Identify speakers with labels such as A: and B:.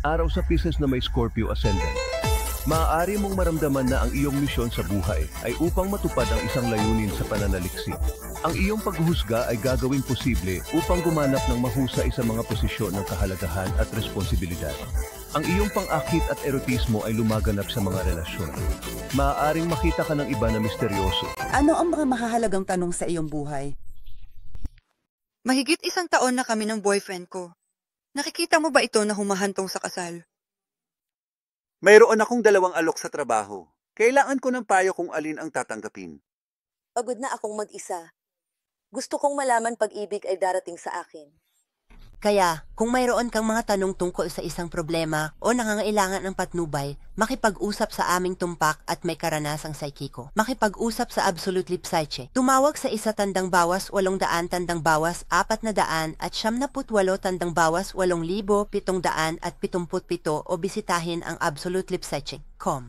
A: Araw sa Pisces na may Scorpio ascendant. Maaari mong maramdaman na ang iyong misyon sa buhay ay upang matupad ang isang layunin sa pananaliksik. Ang iyong paghuhusga ay gagawing posible upang gumanap ng mahusay sa mga posisyon ng kahalagahan at responsibilidad. Ang iyong pang-akit at erotismo ay lumaganap sa mga relasyon. Maaaring makita ka ng iba na misteryoso.
B: Ano ang mga mahahalagang tanong sa iyong buhay?
C: Mahigit 1 taon na kami ng boyfriend ko. Nakikita mo ba ito na humahantong sa kasal?
D: Mayroon akong 2 alok sa trabaho. Kailangan ko ng payo kung alin ang tatanggapin.
E: Pagod na akong mag-isa. Gusto kong malaman pag-ibig ay darating sa akin.
F: Kaya, kung mayroon kang mga tanong tungkol sa isang problema o nangangailangan ng patnubay, makipag-usap sa aming tumpak at may karanasang psikiko. Makipag-usap sa Absolutely Psyche. Tumawag sa 1 tandang bawas 800 tandang bawas 400 at 78 tandang bawas 8,777 o bisitahin ang absolutelypsyche.com.